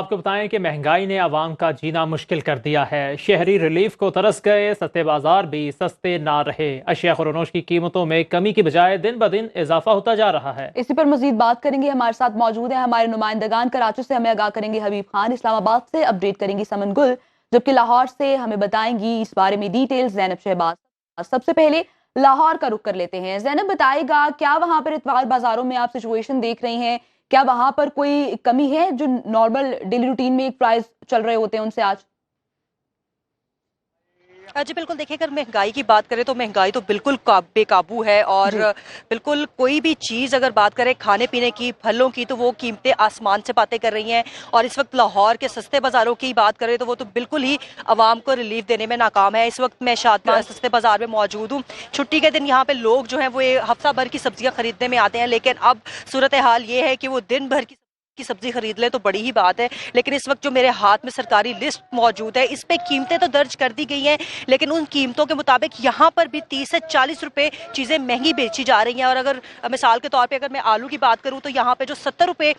आपको बताएं कि महंगाई ने आवाम का जीना मुश्किल कर दिया है। शहरी रिलीफ को तरस गए, सस्ते बाजार भी सस्ते ना रहे। अशिया खुरनोश की कीमतों में कमी की बजाय दिन ब दिन इजाफा होता जा रहा है। इसी पर मजीद बात करेंगे। हमारे साथ मौजूद है हमारे नुमाइंदगान। कराची से हमें आगाह करेंगे हबीब खान, इस्लामाबाद से अपडेट करेंगी समन गुल, जबकि लाहौर से हमें बताएंगी इस बारे में डिटेल्स जैनब शहबाज। सबसे पहले लाहौर का रुख कर लेते हैं। जैनब बताएगा, क्या वहां पर इतवार बाजारों में आप सिचुएशन देख रहे हैं? क्या वहां पर कोई कमी है जो नॉर्मल डेली रूटीन में एक प्राइस चल रहे होते हैं उनसे आज? जी बिल्कुल, देखिए अगर महंगाई की बात करें तो महंगाई तो बिल्कुल बेकाबू है और बिल्कुल कोई भी चीज़ अगर बात करें खाने पीने की, फलों की, तो वो कीमतें आसमान से बातें कर रही हैं। और इस वक्त लाहौर के सस्ते बाज़ारों की बात करें तो वो तो बिल्कुल ही आवाम को रिलीफ देने में नाकाम है। इस वक्त मैं शादमार सस्ते बाज़ार में मौजूद हूँ। छुट्टी के दिन यहाँ पे लोग जो हैं वो हफ्ता भर की सब्जियाँ खरीदने में आते हैं, लेकिन अब सूरत हाल ये है कि वो दिन भर की सब्जी खरीद ले तो बड़ी ही बात है। लेकिन इस वक्त जो मेरे हाथ में सरकारी लिस्ट मौजूद है, इस पे कीमतें तो दर्ज कर दी गई हैं, लेकिन उन कीमतों के मुताबिक यहाँ पर भी 30 से 40 रुपए चीज़ें महंगी बेची जा रही हैं। और अगर मिसाल के तौर पे अगर मैं आलू की बात करूँ तो यहाँ पे जो 70 रुपए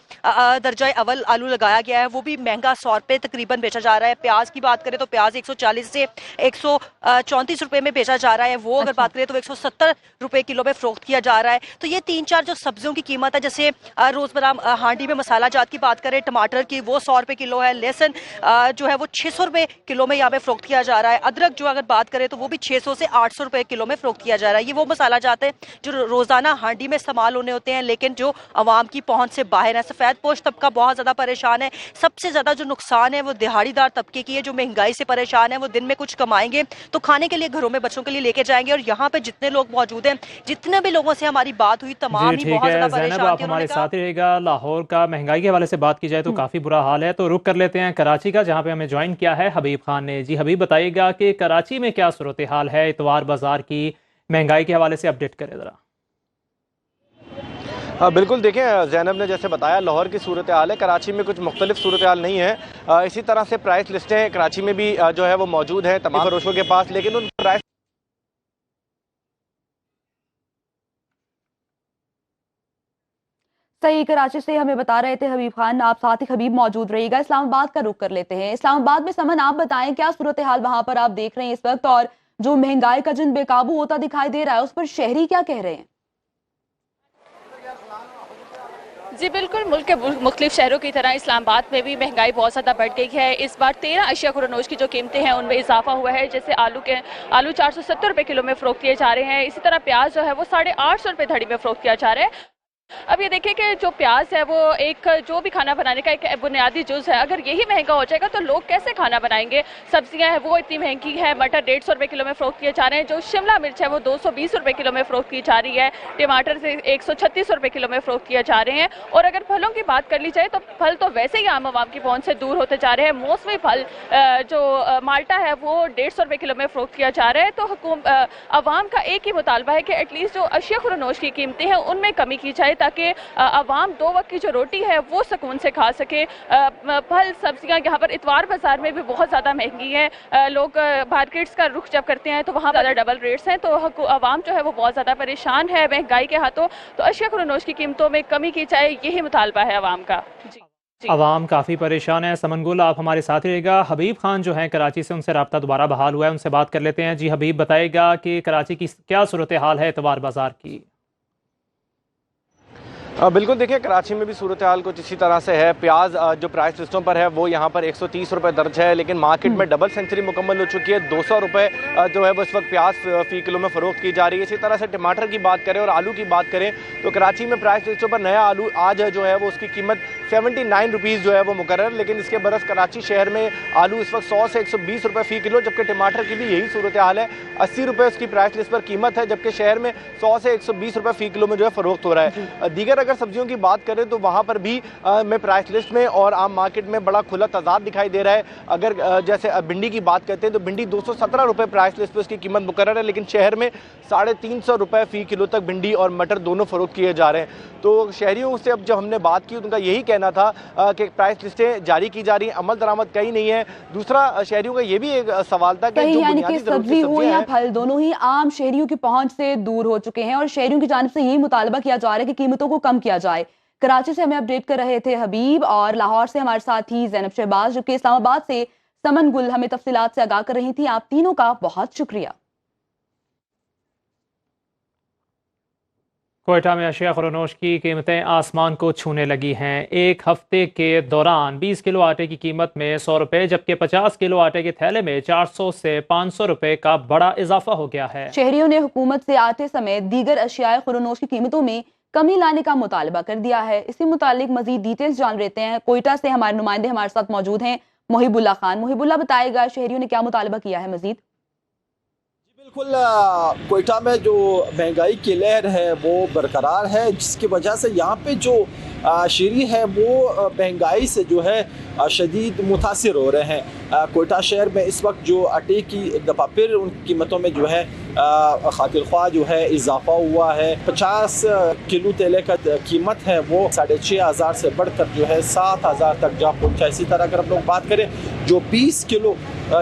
दर्जा अव्वल आलू लगाया गया है वो भी महंगा 100 रुपये तकरीबन बेचा जा रहा है। प्याज की बात करें तो प्याज 140 से 134 रुपये में बेचा जा रहा है। वो अगर बात करें तो 170 रुपये किलो में फरोख्त किया जा रहा है। तो ये 3-4 जो सब्जियों की कीमत है, जैसे रोजमर्रा हांडी में मसाला जात की बात करें, टमाटर की वो 100 रुपए किलो है। लहसुन जो है वो 600 रुपए किलो में यहाँ पे फरोख्त किया जा रहा है। अदरक जो अगर बात करें तो वो भी 600 से 800 रुपए किलो में फरोख्त किया जा रहा है। ये वो मसाला जाते हैं जो रोजाना हांडी में इस्तेमाल होने होते हैं, लेकिन जो आवाम की पहुंच से बाहर है। सफेद पोश तबका बहुत ज्यादा परेशान है। सबसे ज्यादा जो नुकसान है वो दिहाड़ीदार तबके की है, जो महंगाई से परेशान है। वो दिन में कुछ कमाएंगे तो खाने के लिए घरों में बच्चों के लिए लेके जाएंगे। और यहाँ पे जितने लोग मौजूद हैं, जितने भी लोगों से हमारी बात हुई, तमाम ही बहुत ज्यादा परेशान थे। आप हमारे साथ ही रहेगा। लाहौर का महंगाई के हवाले से बात की जाए तो काफी बुरा हाल है, तो रुक कर लेते हैं कराची का, जहां पे हमें ज्वाइन किया है हबीब खान ने। जी हबीब, बताइएगा कि कराची में क्या सूरत हाल है, इतवार बाजार की महंगाई के हवाले से अपडेट करें जरा। बिल्कुल, देखें जैनब ने जैसे बताया लाहौर की सूरत हाल है, कराची में कुछ मुख्तलिफ सूरत हाल नहीं है। इसी तरह से प्राइस लिस्टें कराची में भी जो है वो मौजूद हैं तमाम फरोशों के पास, लेकिन उन प्राइस सही। कराची से हमें बता रहे थे हबीब खान। आप साथ ही हबीब मौजूद रहिएगा। इस्लामाबाद का रुख कर लेते हैं। इस्लामाबाद में समन, आप बताएं क्या सूरत हाल वहां पर आप देख रहे हैं इस वक्त, और जो महंगाई का जिन बेकाबू होता दिखाई दे रहा है उस पर शहरी क्या कह रहे हैं? जी बिल्कुल, मुल्क के मुख्तलिफ शहरों की तरह इस्लामाबाद में भी महंगाई बहुत ज़्यादा बढ़ गई है। इस बार 13 अशिया खुरनोश की जो कीमतें हैं उनमें इजाफा हुआ है। जैसे आलू 470 रुपये किलो में फरोख्त किए जा रहे हैं। इसी तरह प्याज जो है वो 850 रुपये धड़ी में फरोख्त किया जा रहा है। अब ये देखिए कि जो प्याज है वो एक जो भी खाना बनाने का एक बुनियादी जुज़ है। अगर यही महंगा हो जाएगा तो लोग कैसे खाना बनाएंगे? सब्जियां हैं वो इतनी महंगी है। मटर 150 रुपये किलो में फरोख्त किए जा रहे हैं। जो शिमला मिर्च है वो 220 रुपये किलो में फरोख्त की जा रही है। टमाटर से 136 रुपये किलो में फरोख्त किए जा रहे हैं। और अगर फलों की बात कर ली जाए तो फल तो वैसे ही आम आवाम की पहुंच से दूर होते जा रहे हैं। मौसमी फल जो माल्टा है वो 150 रुपये किलो में फरोख्त किया जा रहा है। तो आवाम का एक ही मुतालबा है कि एटलीस्ट जो अशिया खुरनोश की कीमतें हैं उनमें कमी की जाए, ताकि आवाम 2 वक्त की जो रोटी है वो सुकून से खा सके। फल सब्जियां यहाँ पर इतवार बाजार में भी बहुत ज़्यादा महंगी हैं। लोग मार्केट्स का रुख जब करते हैं तो वहाँ ज़्यादा डबल रेट्स हैं, तो आवाम जो है वो बहुत ज़्यादा परेशान है महंगाई के हाथों। तो अशिया खुरनोश की कीमतों में कमी की जाए, यही मुतालबा है आवाम का। जी आवाम काफ़ी परेशान है। समनगुल, आप हमारे साथ रहेगा। हबीब खान जो है कराची से, उनसे रब्ता दोबारा बहाल हुआ है, उनसे बात कर लेते हैं। जी हबीब, बताएगा कि कराची की क्या सूरत हाल है इतवार बाजार की? बिल्कुल, देखिए कराची में भी सूरत हाल कुछ इसी तरह से है। प्याज जो प्राइस लिस्टों पर है वो यहाँ पर 130 रुपये दर्ज है, लेकिन मार्केट में डबल सेंचुरी मुकम्मल हो चुकी है। 200 रुपये जो है वो इस वक्त प्याज फ़ी किलो में फ़रोख्त की जा रही है। इसी तरह से टमाटर की बात करें और आलू की बात करें तो कराची में प्राइस लिस्टों पर नया आलू आज जो है वो उसकी कीमत 79 रुपीज़ जो है वो मुकर्रर, लेकिन इसके बरस कराची शहर में आलू इस वक्त 100 से 120 रुपये फ़ी किलो, जबकि टमाटर की भी यही सूरत हाल है। 80 रुपये उसकी प्राइस लिस्ट पर कीमत है, जबकि शहर में 100 से 120 रुपये फ़ी किलो में जो है फ़रोख्त हो रहा है। दीगर अगर सब्जियों की बात करें तो वहां पर भी में प्राइस लिस्ट में और आम मार्केट में बड़ा खुला तजाद दिखाई दे रहा है। अगर जैसे भिंडी की बात करते हैं तो भिंडी 217 रुपये प्राइस लिस्ट पे उसकी कीमत मुकर्रर है, लेकिन शहर में 350 रुपये फ़ी किलो तक भिंडी और मटर दोनों फरोख्त किए जा रहे हैं। तो शहरियों से अब जब हमने बात की उनका यही कहना था कि प्राइस लिस्टें जारी की जा रही हैं, अमल दरामद कहीं नहीं है। दूसरा शहरियों का ये भी एक सवाल था कि जो यानी कि सब्जी हो या फल, दोनों ही आम शहरियों की पहुंच से दूर हो चुके हैं और शहरियों की जानिब से यही मुतालबा किया जा रहा है कि कीमतों को कम किया जाए। कराची से हमें अपडेट कर रहे थे हबीब, और लाहौर से हमारे साथ ही ज़ैनब शहबाज, जबकि इस्लामाबाद से समन गुल हमें तफसीलात से आगाह कर रही थी। आप तीनों का बहुत शुक्रिया। कोयटा में अशिया खुरनोश की कीमतें आसमान को छूने लगी हैं। एक हफ्ते के दौरान 20 किलो आटे की कीमत में 100 रुपए, जबकि 50 किलो आटे के थैले में 400 से 500 रुपए का बड़ा इजाफा हो गया है। शहरियों ने हुकूमत से आटे समेत दीगर अशिया खुरनोश की कीमतों में कमी लाने का मुतालबा कर दिया है। इसी मुतालिक मजीद डिटेल्स जान लेते हैं। कोयटा से हमारे नुमाइंदे हमारे साथ मौजूद हैं, मोहिबुल्ला खान। मोहिबुल्ला, बताएगा शहरियों ने क्या मुतालबा किया है मजीद? बिल्कुल, कोयटा में जो महंगाई की लहर है वो बरकरार है, जिसकी वजह से यहाँ पे जो शहरी है वो महंगाई से जो है शदीद मुतासिर हो रहे हैं। कोयटा शहर में इस वक्त जो आटे की एक दफ़ा फिर उन कीमतों में जो है खातिर ख्वाह जो है इजाफा हुआ है। 50 किलो तेले का कीमत है वो 6,500 से बढ़कर जो है 7,000 तक जा पहुँचा। इसी तरह अगर हम लोग बात करें जो 20 किलो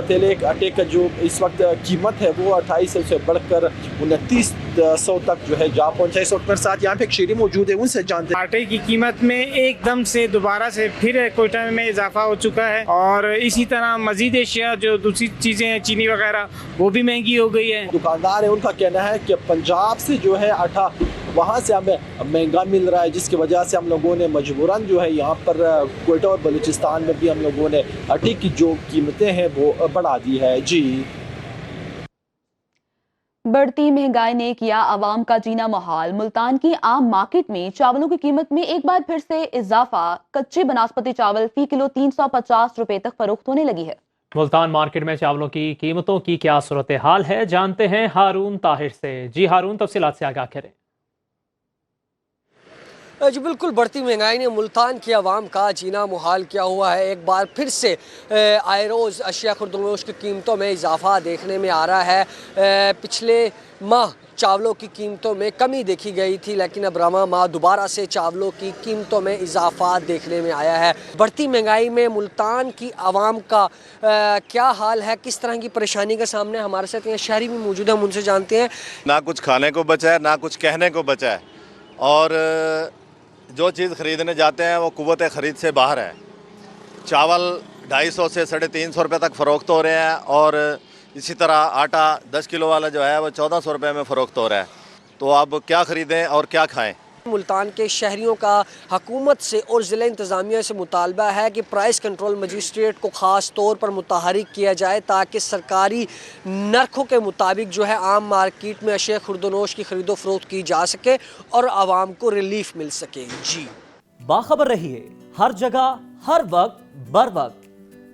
तेले आटे का जो इस वक्त कीमत है वो 2800 से बढ़कर 2900 तक जो है जा पहुँचा। इस वक्त मेरे साथ यहाँ पे एक शहरी मौजूद है, उनसे जानते हैं। आटे की कीमत में एकदम से दोबारा से फिर कोयटा में इजाफा हो चुका है, और इसी तरह मजीद एशिया जो दूसरी चीज़ें हैं, चीनी वगैरह, वो भी महंगी हो गई है। दुकानदार है, उनका कहना है कि पंजाब से जो है आटा वहाँ से हमें महंगा मिल रहा है, जिसकी वजह से हम लोगों ने मजबूरन जो है यहाँ पर कोयटा और बलूचिस्तान में भी हम लोगों ने आटे की जो कीमतें हैं वो बढ़ा दी है। जी, बढ़ती महंगाई ने किया आवाम का जीना मुहाल। मुल्तान की आम मार्केट में चावलों की कीमत में एक बार फिर से इजाफा। कच्चे बनास्पति चावल फी किलो 350 रुपए तक फरोख्त होने लगी है। मुल्तान मार्केट में चावलों की कीमतों की क्या सूरत हाल है, जानते हैं हारून ताहिर से। जी हारून, तफसीलात से आगाह करें। जी बिल्कुल, बढ़ती महंगाई ने मुल्तान की आवाम का जीना मुहाल किया हुआ है। एक बार फिर से आए रोज़ अशिया खुर्दनोश की कीमतों में इजाफा देखने में आ रहा है। पिछले माह चावलों की कीमतों में कमी देखी गई थी, लेकिन अब रमा माह दोबारा से चावलों की कीमतों में इजाफा देखने में आया है। बढ़ती महंगाई में मुल्तान की आवाम का क्या हाल है, किस तरह की परेशानी का सामने हमारे साथ यहाँ शहरी भी मौजूद है, हम उनसे जानते हैं। ना कुछ खाने को बचा है, ना कुछ कहने को बचा है, और जो चीज़ ख़रीदने जाते हैं वो कुव्वत ख़रीद से बाहर है। चावल 250 से 350 रुपये तक फ़रोख्त हो रहे हैं, और इसी तरह आटा 10 किलो वाला जो है वो 1400 रुपये में फ़रोख्त हो रहा है। तो अब क्या ख़रीदें और क्या खाएं? मुल्तान के शहरियों का हुकूमत से और ज़िला इंतज़ामिया से मुतालबा है कि प्राइस कंट्रोल मजिस्ट्रेट को ख़ास तौर पर मुतहरिक किया जाए, ताकि सरकारी नरखों के मुताबिक जो है आम मार्केट में अशिया खुर्दनोश की खरीदो फरोख्त की जा सके और आवाम को रिलीफ मिल सके। जी, बाखबर रहिए हर जगह हर वक्त बर वक्त।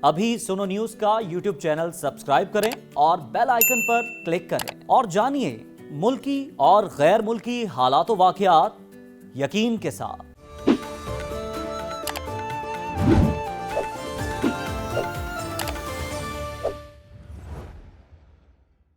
अभी सुनो न्यूज़ का यूट्यूब चैनल सब्सक्राइब करें और बेल आइकन पर क्लिक करें, और जानिए मुल्की और गैर मुल्की हालात व वाक़यात यकीन के साथ।